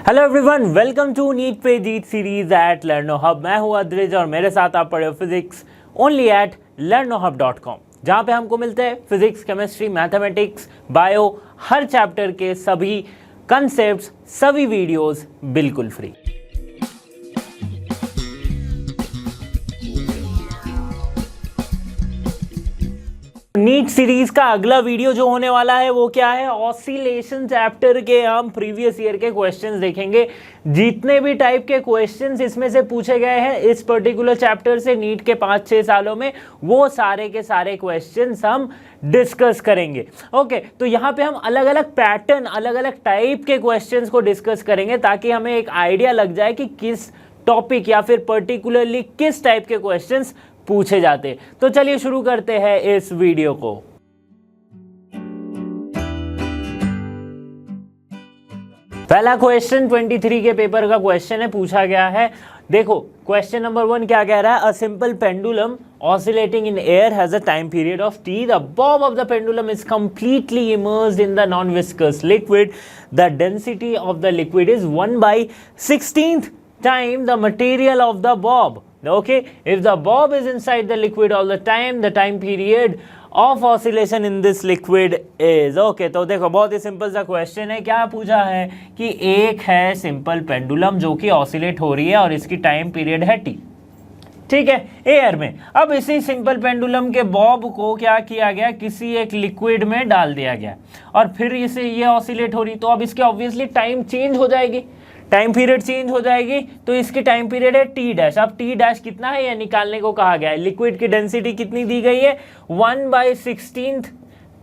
Hello everyone, welcome to NEET पे जीत series at Learno Hub. मैं हूं अद्रिज और मेरे साथ आप पढ़े हो फिजिक्स ओनली एट learnohub.com, जहां पे हमको मिलते हैं फिजिक्स, केमिस्ट्री, मैथमेटिक्स, बायो, हर चैप्टर के सभी कंसेप्ट्स, सभी वीडियोस बिल्कुल फ्री। नीट सीरीज का अगला वीडियो जो होने वाला है वो क्या है, ऑसिलेशन चैप्टर के हम प्रीवियस ईयर के क्वेश्चंस देखेंगे। जितने भी टाइप के क्वेश्चंस इसमें से पूछे गए हैं इस पर्टिकुलर चैप्टर से नीट के 5-6 सालों में, वो सारे के सारे क्वेश्चंस हम डिस्कस करेंगे। ओके, तो यहाँ पे हम अलग अलग पैटर्न, अलग अलग टाइप के क्वेश्चंस को डिस्कस करेंगे ताकि हमें एक आइडिया लग जाए कि किस टॉपिक या फिर पर्टिकुलरली किस टाइप के क्वेश्चंस पूछे जाते। तो चलिए शुरू करते हैं इस वीडियो को। पहला क्वेश्चन 23 के पेपर का क्वेश्चन है, पूछा गया है। देखो क्वेश्चन नंबर 1 क्या कह रहा है, a simple pendulum oscillating in air has a time period of t. The bob of the pendulum is completely immersed in the non-viscous liquid. The density of the liquid is 1/16th time the material of the bob. Okay, if the bob is inside the liquid all the time period of oscillation in this liquid is okay। तो देखो बहुत ही simple सा question है। क्या पूछा है कि एक है सिंपल पेंडुलम जो कि ऑसिलेट हो रही है और इसकी टाइम पीरियड है टी, ठीक है, एयर में। अब इसी सिंपल पेंडुलम के बॉब को क्या किया गया, किसी एक लिक्विड में डाल दिया गया और फिर इसे ये ऑसिलेट हो रही, तो अब इसके ऑब्वियसली टाइम चेंज हो जाएगी, टाइम पीरियड चेंज हो जाएगी। तो इसकी टाइम पीरियड है टी डैश। अब टी डैश कितना है ये निकालने को कहा गया है। लिक्विड की डेंसिटी कितनी दी गई है, 1/16th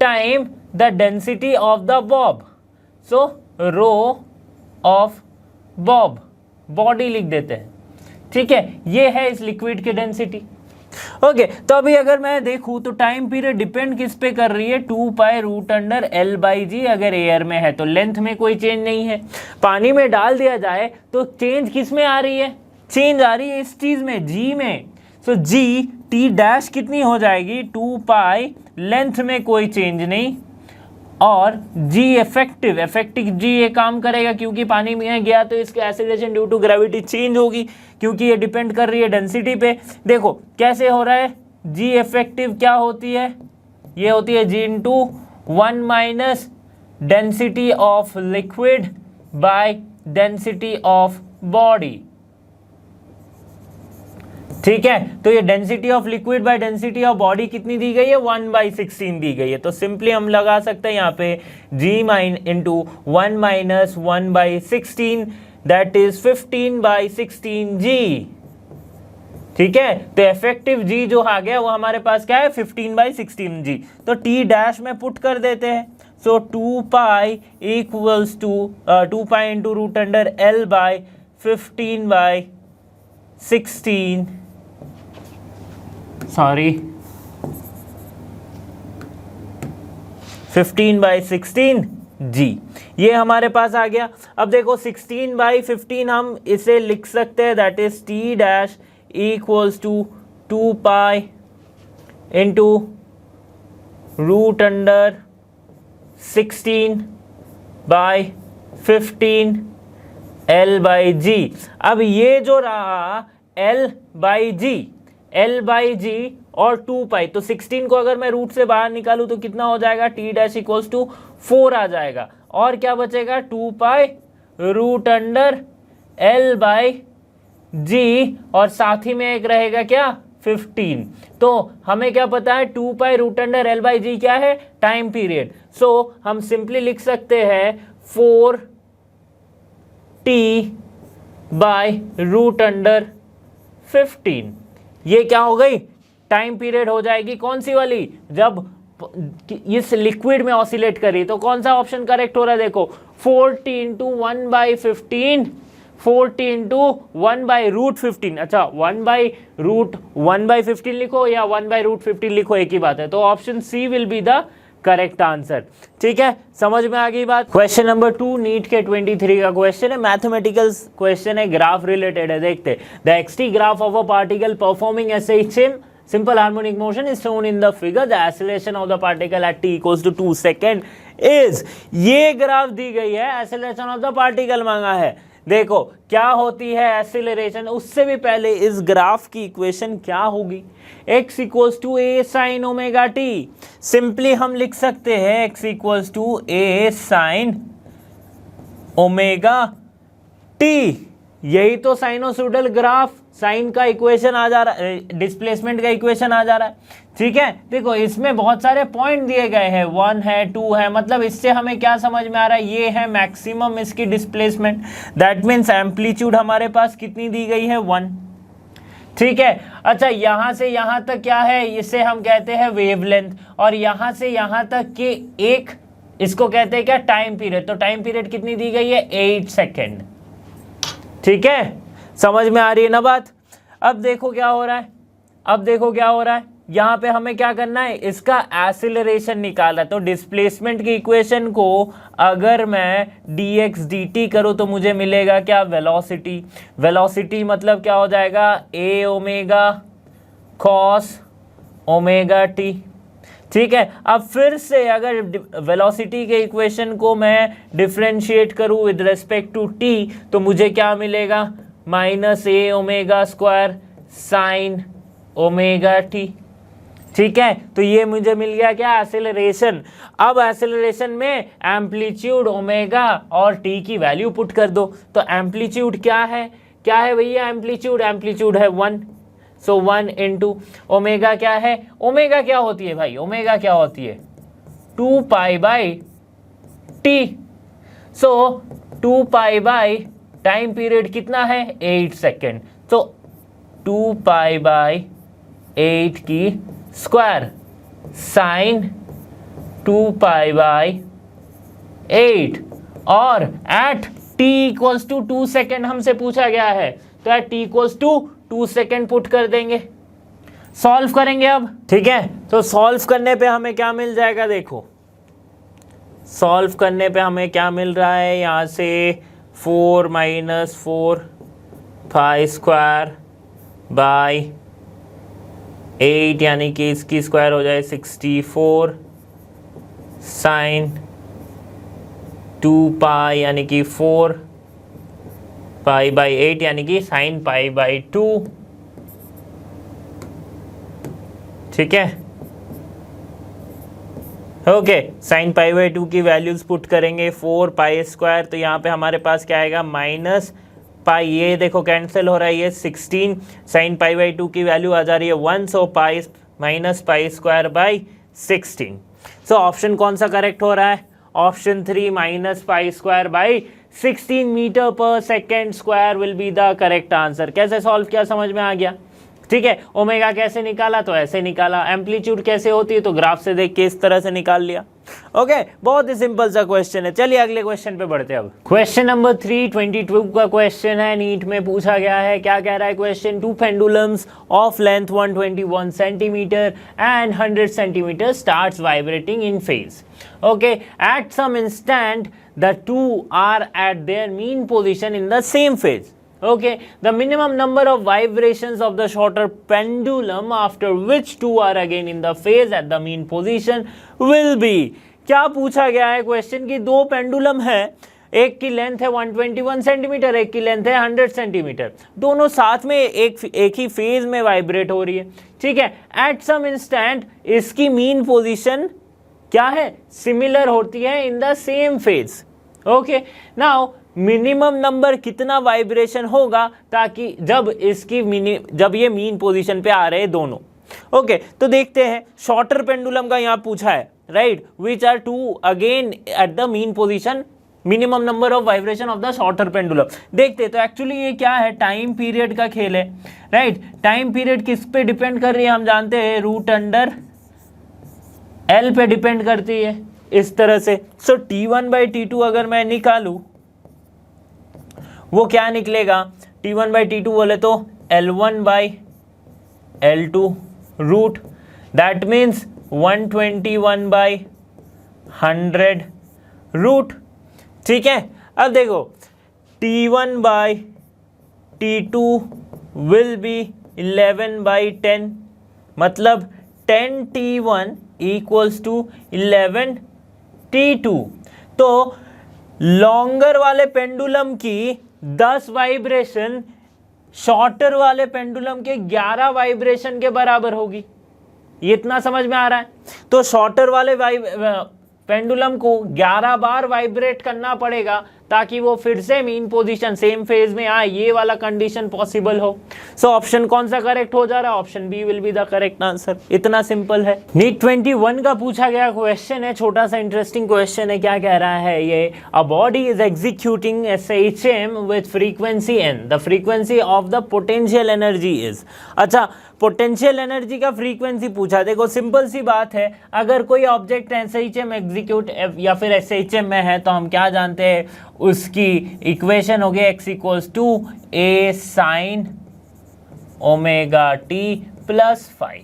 time the density of the bob. So rho of bob, body लिख देते हैं, ठीक है, ये है इस लिक्विड की डेंसिटी। ओके, तो अभी अगर मैं देखूं तो टाइम पीरियड डिपेंड किस पे कर रही है, 2π√L/g। अगर एयर में है तो लेंथ में कोई चेंज नहीं है। पानी में डाल दिया जाए तो चेंज किस में आ रही है, चेंज आ रही है इस चीज में, जी में। सो जी टी डैश कितनी हो जाएगी, 2π, लेंथ में कोई चेंज नहीं, और जी इफेक्टिव जी ये काम करेगा क्योंकि पानी में गया तो इसकी acceleration due to gravity change होगी क्योंकि ये डिपेंड कर रही है डेंसिटी पे। देखो कैसे हो रहा है, जी इफेक्टिव क्या होती है, ये होती है G into 1 - density of liquid by density of body, ठीक है। तो ये density of liquid by density of body कितनी दी गई है, 1/16 दी गई है। तो सिंपली हम लगा सकते हैं यहाँ पे g into 1 - 1/16, that is 15/16g, ठीक है। तो इफेक्टिव g जो आ गया वो हमारे पास क्या है, 15/16g। तो t डैश में पुट कर देते हैं। So 2π equals to 2π into √L/15/16, sorry 15/16g, ये हमारे पास आ गया। अब देखो 16/15 हम इसे लिख सकते हैं, that is t dash equals to 2π into √16/15 L/g। अब ये जो रहा L/g और 2π, तो 16 को अगर मैं रूट से बाहर निकालूं तो कितना हो जाएगा, t डैश इक्वल्स टू 4 आ जाएगा, और क्या बचेगा, 2π √L/g, और साथ ही में एक रहेगा क्या, 15। तो हमें क्या पता है, 2π √L/g क्या है, टाइम पीरियड। सो हम सिंपली लिख सकते हैं 4t/√15। ये क्या हो गई, टाइम पीरियड हो जाएगी, कौन सी वाली, जब इस लिक्विड में ऑसिलेट करी। तो कौन सा ऑप्शन करेक्ट हो रहा है, देखो 4t इंटू 1/15, 4t इंटू 1/√15। अच्छा 1/√1/15 लिखो या 1/√15 लिखो, एक ही बात है। तो option C will be the correct answer, ठीक है, समझ में आ गई बात। क्वेश्चन नंबर 2 नीट के 23 का क्वेश्चन है, मैथमेटिकल क्वेश्चन है, ग्राफ रिलेटेड है। देखते, the X T graph of a particle performing simple harmonic motion is shown in the figure. The acceleration of the particle at t equals to 2 second is, ये graph दी गई है, acceleration of the particle मांगा है, देखो क्या होती है acceleration, उससे भी पहले इस ग्राफ की इक्वेशन क्या होगी, x equals to A sine omega T. Simply हम लिख सकते हैं x equals to A sine omega T. यही तो साइनोसोडल ग्राफ, साइन का इक्वेशन आ जा रहा है, डिस्प्लेसमेंट का इक्वेशन आ जा रहा है। ठीक है, देखो इसमें बहुत सारे पॉइंट दिए गए हैं, 1 है 2 है, मतलब इससे हमें क्या समझ में आ रहा है, ये है मैक्सिमम इसकी डिस्प्लेसमेंट। दैट मीन्स एम्पलीट्यूड हमारे पास कितनी दी गई है, 1। ठीक है, अच्छा यहां से यहां तक क्या है, इसे हम कहते हैं वेवलेंथ, और यहां से यहां तक के एक, इसको कहते हैं क्या, टाइम पीरियड। तो टाइम पीरियड कितनी दी गई है, 8 सेकेंड। ठीक है, समझ में आ रही है ना बात। अब देखो क्या हो रहा है, अब देखो क्या हो रहा है, यहां पे हमें क्या करना है, इसका एक्सीलरेशन निकालना है। तो डिस्प्लेसमेंट की इक्वेशन को अगर मैं dx dt करूं तो मुझे मिलेगा क्या, वेलोसिटी। वेलोसिटी मतलब क्या हो जाएगा, a omega cos omega T. ठीक है, अब फिर से अगर वेलोसिटी के इक्वेशन को मैं डिफरेंशिएट करूं विद रिस्पेक्ट टू t, तो मुझे क्या मिलेगा, minus A omega square sine omega T. ठीक है, तो ये मुझे मिल गया क्या, एक्सेलरेशन। अब एक्सेलरेशन में एम्पलीट्यूड ओमेगा और टी की वैल्यू पुट कर दो। तो एम्पलीट्यूड क्या है, क्या है भैया, एम्पलीट्यूड, एम्पलीट्यूड है 1। सो 1 इंटू ओमेगा क्या है, ओमेगा क्या होती है भाई, ओमेगा क्या होती है, 2 pi by T. So 2 pi by time period कितना है, 8 सेकेंड। तो 2 पाई बाई 8 की स्क्वायर साइन 2 पाई बाई 8, और at t equals to 2 second हमसे पूछा गया है, तो at t equals to 2 second put कर देंगे, सॉल्व करेंगे अब। ठीक है, तो सॉल्व करने पे हमें क्या मिल जाएगा, देखो सॉल्व करने पे हमें क्या मिल रहा है, यहाँ से 4 माइनस 4 पाई स्क्वायर बाई 8, यानी कि इसकी स्क्वायर हो जाए 64 साइन 2 पाई, यानी कि 4 पाई बाई 8, यानी कि साइन पाई बाई 2। ठीक है, ओके, साइन पाई बाई 2 की वैल्यूज पुट करेंगे, 4 पाई स्क्वायर, तो यहाँ पे हमारे पास क्या आएगा, माइनस पाई, ये देखो कैंसिल हो रहा है, ये 16 साइन पाई बाई 2 की वैल्यू आ जा रही है 1, so pi minus pi square by 16। So option कौन सा करेक्ट हो रहा है, option 3 minus pi square by 16 metre पर second square will be the correct answer. कैसे सॉल्व किया समझ में आ गया। ठीक है, ओमेगा कैसे निकाला, तो ऐसे निकाला। एम्पलीट्यूड कैसे होती है, तो ग्राफ से देख के इस तरह से निकाल लिया। ओके, बहुत ही सिंपल सा क्वेश्चन है। चलिए अगले क्वेश्चन पे बढ़ते हैं। अब क्वेश्चन नंबर 322 का क्वेश्चन है, नीट में पूछा गया है। क्या कह रहा है question, 2 pendulums of length 121 centimetre and 100 centimetre starts vibrating in phase. Okay, at some instant the two are at their mean position in the same phase. Okay, the minimum number of vibrations of the shorter pendulum after which two are again in the phase at the mean position will be। क्या पूछा गया है question की, दो pendulum है, एक की length है 121 सेंटीमीटर, एक की लेंथ है 100 सेंटीमीटर, दोनों साथ में एक ही फेज में वाइब्रेट हो रही है। ठीक है, एट सम इंस्टेंट इसकी मीन पोजीशन क्या है, सिमिलर होती है in the same phase. Okay, now minimum number कितना वाइब्रेशन होगा, ताकि जब ये मीन पोजीशन पे आ रहे हैं दोनों। ओके, तो देखते हैं, शॉर्टर पेंडुलम का यहाँ पूछा है, right, which are two again at the mean position, minimum number of vibration of the shorter pendulum. देखते तो एक्चुअली ये क्या है, टाइम पीरियड का खेल है, राइट। टाइम पीरियड किस पे डिपेंड कर रही है, हम जानते हैं रूट अंडर एल पे डिपेंड करती है, इस तरह से। सो T1 बाई T2 अगर मैं निकालूं, वो क्या निकलेगा, T1 बाई T2 बोले तो L1 by L2 root, that means 121 by 100 root. ठीक है, अब देखो T1 by T2 will be 11 by 10, मतलब 10 T1 इक्वल्स टू 11 T2। तो लॉन्गर वाले पेंडुलम की 10 वाइब्रेशन शॉर्टर वाले पेंडुलम के 11 वाइब्रेशन के बराबर होगी। ये इतना समझ में आ रहा है? तो शॉर्टर वाले पेंडुलम को 11 बार वाइब्रेट करना पड़ेगा ताकि वो फिर से मीन पोजीशन सेम फेज में आए, ये वाला कंडीशन पॉसिबल हो। सो ऑप्शन कौन सा करेक्ट हो जा रहा है? Option B will be the correct answer. इतना सिंपल है। नीट 21 का पूछा गया क्वेश्चन है, छोटा सा इंटरेस्टिंग क्वेश्चन है। क्या कह रहा है ये? A body is executing SHM with frequency n, the frequency of the potential energy is. अच्छा, पोटेंशियल एनर्जी का फ्रीक्वेंसी पूछा। देखो सिंपल सी बात है, अगर कोई ऑब्जेक्ट SHM एग्जीक्यूट या फिर SHM में है तो हम क्या जानते हैं? उसकी इक्वेशन हो गई x equals to a sin omega t plus phi.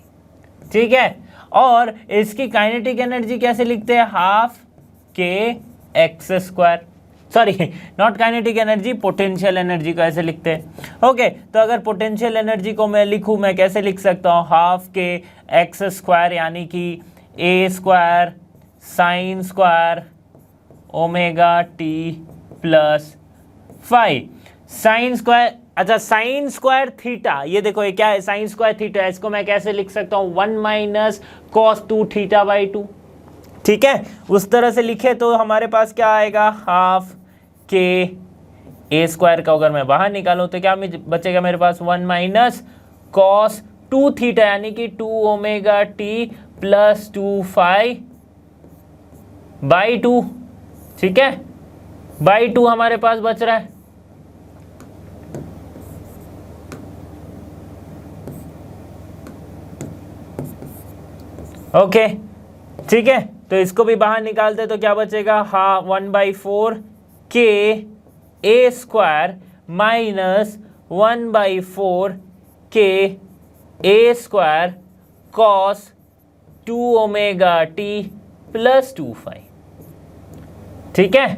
ठीक है, और इसकी काइनेटिक एनर्जी कैसे लिखते हैं? हाफ के x square, sorry not kinetic energy, potential energy को ऐसे लिखते हैं। ओके, तो अगर पोटेंशियल एनर्जी को मैं लिखूं, मैं कैसे लिख सकता हूं? हाफ के एक्स स्क्वायर यानी कि a square sine square omega T plus five sine square. अच्छा, साइन स्क्वायर थीटा, ये देखो ये क्या है? Sine square theta. इसको मैं कैसे लिख सकता हूं? 1 माइनस कॉस 2 थीटा बाई 2। ठीक है, उस तरह से लिखे तो हमारे पास क्या आएगा? हाफ के ए स्क्वायर का अगर मैं बाहर निकालूं तो क्या बचेगा मेरे पास? 1 माइनस कॉस 2 थीटा यानी कि 2 omega T plus 2 phi by 2। ठीक है, बाई 2 हमारे पास बच रहा है। ओके, ठीक है, तो इसको भी बाहर निकालते तो क्या बचेगा? हाँ, 1/4 के ए स्क्वायर माइनस 1/4 के A square cos 2 omega T plus 2 phi. ठीक है,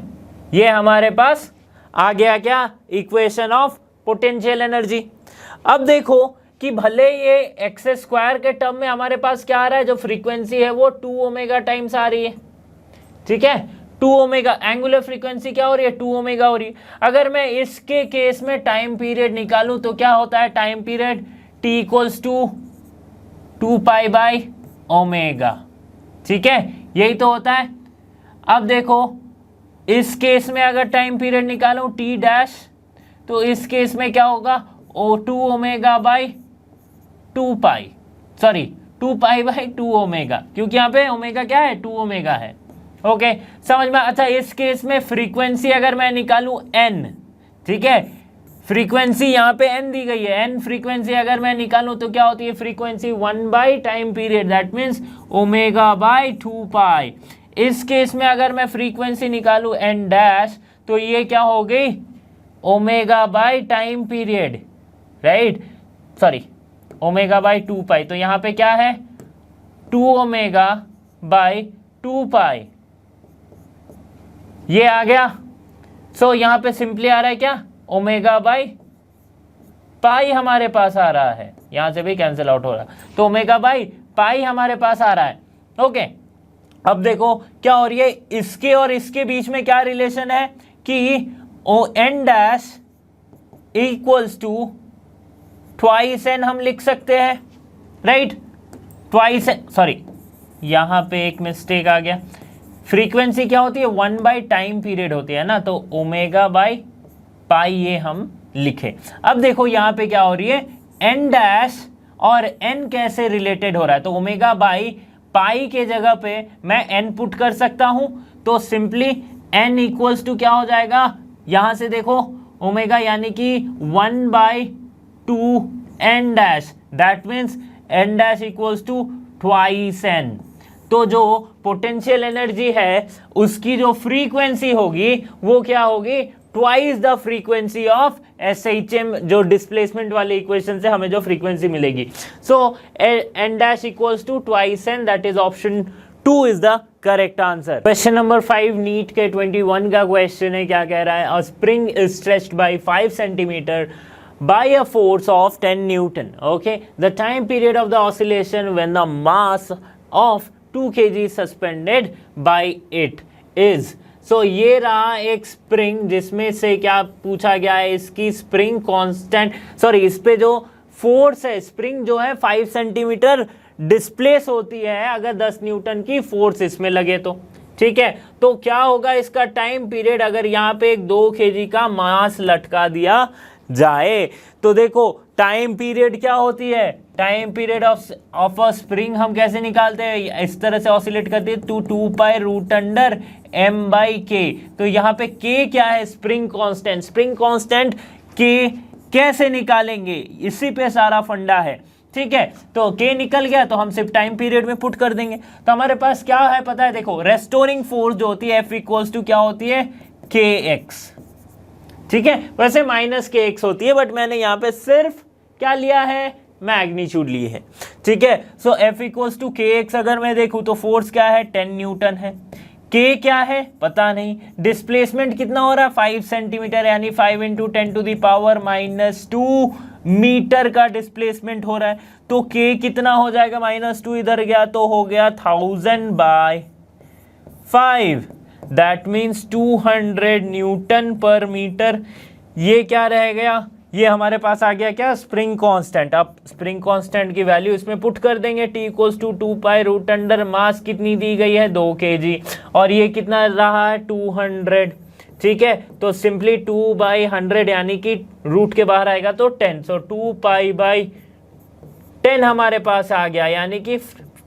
ये हमारे पास आ गया क्या? Equation of potential energy. अब देखो कि भले ये एक्स स्क्वायर के टर्म में हमारे पास क्या आ रहा है? जो फ्रीक्वेंसी है वो 2 ओमेगा टाइम्स आ रही है। ठीक है, 2 ओमेगा, एंगुलर फ्रीक्वेंसी क्या हो रही है? 2 ओमेगा हो रही है। अगर मैं इसके केस में टाइम पीरियड निकालूं तो क्या होता है? Time period t equals to 2 pi by omega. ठीक है, यही तो होता है। अब देखो इस केस में अगर टाइम पीरियड निकालूं t डैश, तो इस केस में क्या होगा? 2 omega by 2 pi, sorry 2 pi by 2 omega, क्योंकि यहाँ पे ओमेगा क्या है? 2 ओमेगा है। ओके, समझ में? अच्छा, इस केस में फ्रीक्वेंसी अगर मैं निकालूं n, ठीक है, फ्रीक्वेंसी यहाँ पे n दी गई है, n फ्रीक्वेंसी अगर मैं निकालूं तो क्या होती है? Frequency 1 by time period, that means omega by 2 पाई। इस केस में अगर मैं फ्रीक्वेंसी निकालूं n डैश, तो ये क्या हो गई? Omega by time period, right, sorry omega by 2 पाई। तो यहाँ पे क्या है? 2 ओमेगा बाई 2 पाई, ये आ गया। सो यहाँ पे सिंपली आ रहा है क्या? ओमेगा बाई पाई हमारे पास आ रहा है, यहाँ से भी कैंसिल आउट हो रहा है, तो ओमेगा बाई पाई हमारे पास आ रहा है। ओके, अब देखो क्या हो रही है? इसके और इसके बीच में क्या रिलेशन है कि N dash equals to twice N हम लिख सकते हैं, राइट? ट्वाइस एन, सॉरी यहाँ पे एक मिस्टेक आ गया। फ्रीक्वेंसी क्या होती है? 1 बाई टाइम पीरियड होती है ना, तो ओमेगा बाई पाई ये हम लिखे। अब देखो यहाँ पे क्या हो रही है? एन डैश और एन कैसे रिलेटेड हो रहा है? तो ओमेगा बाई पाई के जगह पे मैं एन पुट कर सकता हूं, तो सिंपली एन इक्वल्स टू क्या हो जाएगा? यहां से देखो ओमेगा यानी कि 1 by 2 N dash, that means N dash equals to twice N. तो जो पोटेंशियल एनर्जी है उसकी जो फ्रीक्वेंसी होगी वो क्या होगी? Twice the frequency of SHM, जो डिस्प्लेसमेंट वाले इक्वेशन से हमें जो फ्रीक्वेंसी मिलेगी। So N dash equals to twice N, that is option 2 is the correct answer. Question number 5 NEET के 21 का क्वेश्चन है। क्या कह रहा है? A spring is stretched by 5 centimetre by a force of 10 Newton. Okay, the time period of the oscillation when the mass of 2 kg suspended by it is सो ये रहा एक स्प्रिंग जिसमें से क्या पूछा गया है, इसकी स्प्रिंग कांस्टेंट, सॉरी इस पे जो फोर्स है, स्प्रिंग जो है 5 सेंटीमीटर डिस्प्लेस होती है अगर 10 न्यूटन की फोर्स इसमें लगे तो, ठीक है। तो क्या होगा इसका टाइम पीरियड अगर यहाँ पे एक 2 kg का मास लटका दिया जाए। तो देखो टाइम पीरियड क्या होती है, time period of a spring हम कैसे निकालते हैं, इस तरह से ऑसिलेट करती है, 2 पाई रूट अंडर m/k। तो यहाँ पे k क्या है, spring constant, spring constant k कैसे निकालेंगे, इसी पे सारा फंडा है, ठीक है। तो k निकल गया तो हम सिर्फ टाइम पीरियड में पुट कर देंगे। तो हमारे पास क्या है पता है, देखो रेस्टोरिंग फोर्स जो होती है F इक्वल्स टू क्या होती है, kx, ठीक है। वैसे -kx होती है बट मैंने यहाँ पे सिर्फ क्या लिया है, मैग्नीट्यूड ली है, ठीक है। सो F इक्वल्स टू kx अगर मैं देखूँ तो फोर्स क्या है, 10 न्यूटन है, k क्या है पता नहीं, डिस्प्लेसमेंट कितना हो रहा है 5 सेंटीमीटर, यानी 5 × 10⁻⁻2 मीटर का डिस्प्लेसमेंट हो रहा है। तो k कितना हो जाएगा, -2 इधर गया तो हो गया 1000/5, दैट मीन्स 200 न्यूटन पर मीटर। ये क्या रह गया, ये हमारे पास आ गया क्या, स्प्रिंग कांस्टेंट। अब स्प्रिंग कांस्टेंट की वैल्यू इसमें पुट कर देंगे, t equals to 2 pi root under, mass कितनी दी गई है 2 kg, और ये कितना रहा है 200, ठीक है। तो सिंपली 2/100 यानी कि रूट के बाहर आएगा तो 10, सो 2 पाई/10 हमारे पास आ गया, यानी कि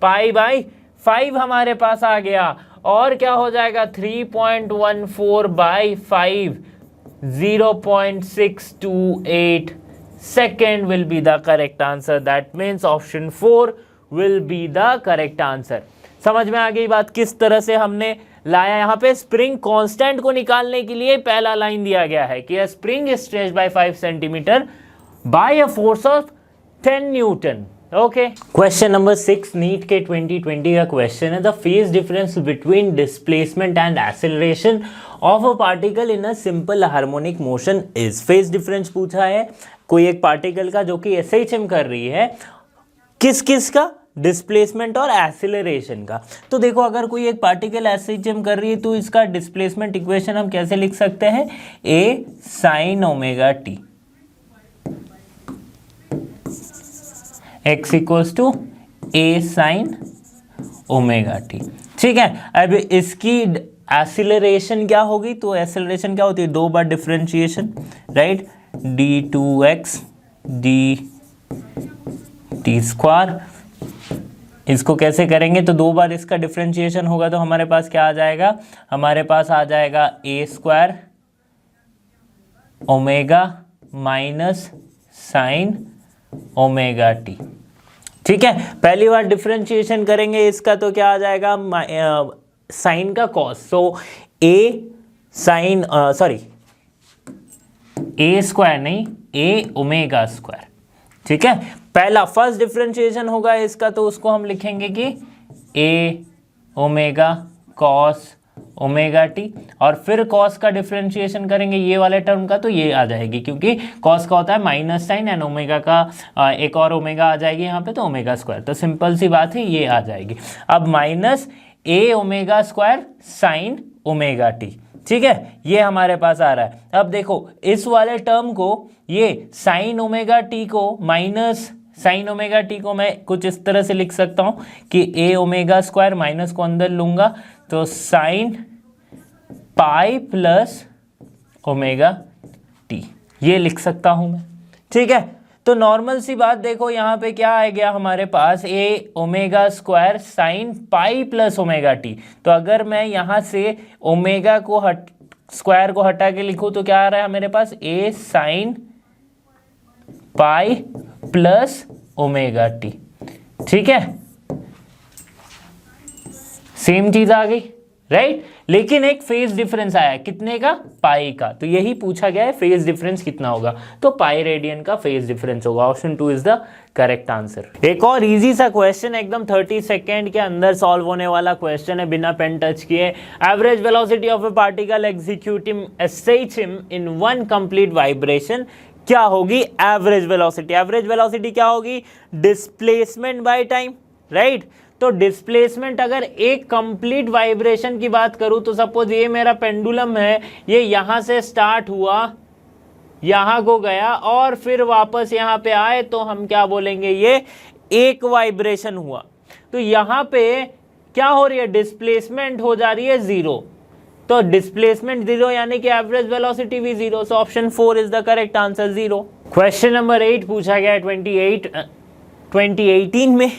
π/5 हमारे पास आ गया। और क्या हो जाएगा 3.14/5, 0.628 second will be the correct answer. That means option 4 will be the correct answer. समझ में आ गई बात, किस तरह से हमने लाया। यहाँ पे स्प्रिंग कांस्टेंट को निकालने के लिए पहला लाइन दिया गया है कि spring is stretched by 5 centimetre by a force of 10 newton. Okay, question number 6 NEET के 2020 का क्वेश्चन है, the phase difference between displacement and acceleration of a particle in a simple harmonic motion is. Phase difference पूछा है कोई एक particle का जो कि SHM कर रही है, किस किस का, डिस्प्लेसमेंट और एक्सेलरेशन का। तो देखो अगर कोई एक पार्टिकल SHM कर रही है तो इसका डिस्प्लेसमेंट इक्वेशन हम कैसे लिख सकते हैं, a sin ωt, x equals to a sin ωt, ठीक है। अब इसकी एक्सीलरेशन क्या होगी, तो एक्सीलरेशन क्या होती है, 2 बार डिफरेंशिएशन, राइट, d2x dt²। इसको कैसे करेंगे, तो 2 बार इसका डिफरेंशिएशन होगा तो हमारे पास क्या आ जाएगा, हमारे पास आ जाएगा a² omega minus sign ωt, ठीक है। पहली बार डिफरेंशिएशन करेंगे इसका तो क्या आ जाएगा, साइन का cos, so a sign a² नहीं a ω², ठीक है। पहला फर्स्ट डिफरेंशिएशन होगा इसका तो उसको हम लिखेंगे कि a ओमेगा कॉस ωt, और फिर कॉस का डिफरेंशिएशन करेंगे ये वाले टर्म का तो ये आ जाएगी, क्योंकि कॉस का होता है माइनस साइन एंड ओमेगा का एक और ओमेगा आ जाएगी यहाँ पे तो ω², तो सिंपल सी बात है ये आ जाएगी। अब माइनस a ω² साइन ωt, ठीक है, ये हमारे पास आ रहा है। अब देखो इस वाले टर्म को, ये साइन ωt को माइनस साइन ωt को मैं कुछ इस तरह से लिख सकता हूँ कि a ω² माइनस को अंदर लूंगा तो साइन पाई प्लस ωt, ये लिख सकता हूँ मैं, ठीक है। तो नॉर्मल सी बात देखो यहाँ पे क्या आ गया हमारे पास, a ω² sine pi plus ωt। तो अगर मैं यहाँ से ओमेगा को स्क्वायर को हटा के लिखूँ तो क्या आ रहा है मेरे पास, a sign pi plus ωt, ठीक है, सेम चीज आ गई, राइट। लेकिन एक फेज डिफरेंस आया कितने का, पाई का, तो यही पूछा गया है फेज डिफरेंस कितना होगा, तो पाई रेडियन का फेज डिफरेंस होगा। Option 2 is the correct answer. एक और इजी सा क्वेश्चन, एकदम 30 सेकेंड के अंदर सॉल्व होने वाला क्वेश्चन है, बिना पेन टच किए। Average velocity of A particle executing SHM in 1 complete vibration क्या होगी, एवरेज वेलोसिटी। एवरेज वेलोसिटी क्या होगी, डिस्प्लेसमेंट बाय टाइम, राइट। तो डिस्प्लेसमेंट अगर एक कंप्लीट वाइब्रेशन की बात करूं तो सपोज ये मेरा पेंडुलम है, ये यहां से स्टार्ट हुआ, यहां को गया और फिर वापस यहां पे आए, तो हम क्या बोलेंगे, ये एक वाइब्रेशन हुआ। तो यहां पे क्या हो रही है, डिस्प्लेसमेंट हो जा रही है 0, तो डिस्प्लेसमेंट 0 यानी कि एवरेज वेलोसिटी भी 0। So option 4 is the correct answer, 0। Question number 8 पूछा गया है 2018 में।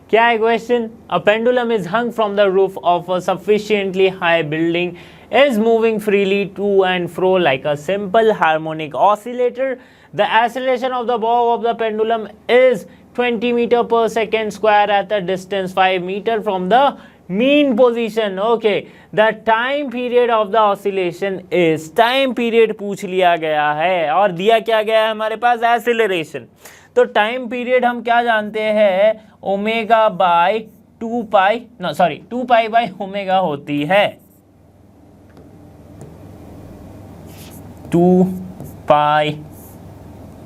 क्या है question, a pendulum is hung from the roof of a sufficiently high building is moving freely to and fro like a simple harmonic oscillator. The acceleration of the bob of the pendulum is 20 meter per second square at a distance 5 meter from the mean position. Okay, the time period of the oscillation is, time period पूछ लिया गया है और दिया क्या गया है हमारे पास, acceleration। तो टाइम पीरियड हम क्या जानते हैं, ओमेगा बाय 2 पाई, no sorry 2 pi by omega होती है, 2 पाई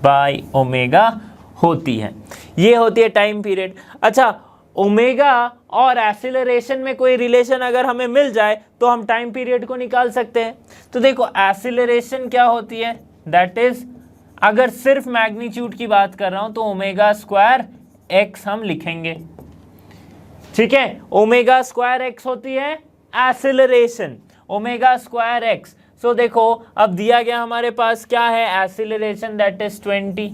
बाय ओमेगा होती है, ये होती है टाइम पीरियड। अच्छा, ओमेगा और एक्सीलरेशन में कोई रिलेशन अगर हमें मिल जाए तो हम टाइम पीरियड को निकाल सकते हैं। तो देखो एक्सीलरेशन क्या होती है, दैट इज, अगर सिर्फ मैग्नीट्यूड की बात कर रहा हूं तो ओमेगा स्क्वायर एक्स हम लिखेंगे, ठीक है। ओमेगा स्क्वायर एक्स होती है एक्सीलरेशन, ओमेगा स्क्वायर एक्स। सो देखो अब दिया गया हमारे पास क्या है, एक्सीलरेशन दैट इज 20,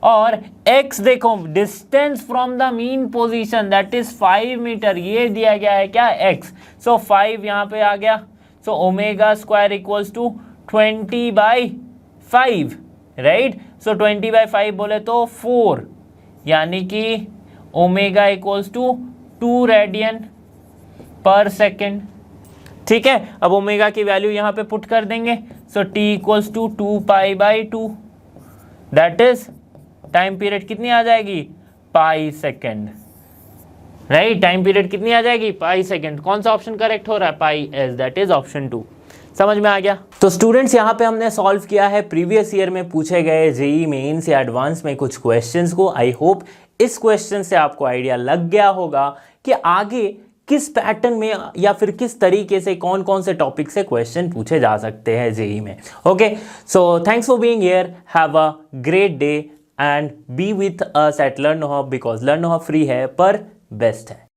और x देखो distance from the mean position that is 5 metre, ये दिया गया है क्या, x। सो 5 यहाँ पे आ गया, so omega square equals to 20/5, right. So 20/5 बोले तो 4, यानी कि ओमेगा इक्वल्स टू 2 रेडियन पर सेकेंड, ठीक है। अब ओमेगा की वैल्यू यहाँ पे पुट कर देंगे, so t equals to 2 pi 2, that is time period कितनी आ जाएगी, pi second, right. Time period कितनी आ जाएगी, पाई सेकेंड। कौन सा ऑप्शन करेक्ट हो रहा है, पाई एस, दैट इज ऑप्शन 2। समझ में आ गया। तो स्टूडेंट्स यहाँ पे हमने सॉल्व किया है प्रीवियस ईयर में पूछे गए जेईई मेंस या एडवांस में कुछ क्वेश्चंस को। आई होप इस क्वेश्चन से आपको आइडिया लग गया होगा कि आगे किस पैटर्न में या फिर किस तरीके से कौन कौन से टॉपिक से क्वेश्चन पूछे जा सकते हैं जेईई में। Okay, so thanks for being here, have a great day and be with us at learn no hub, because learn no hub free है पर बेस्ट है।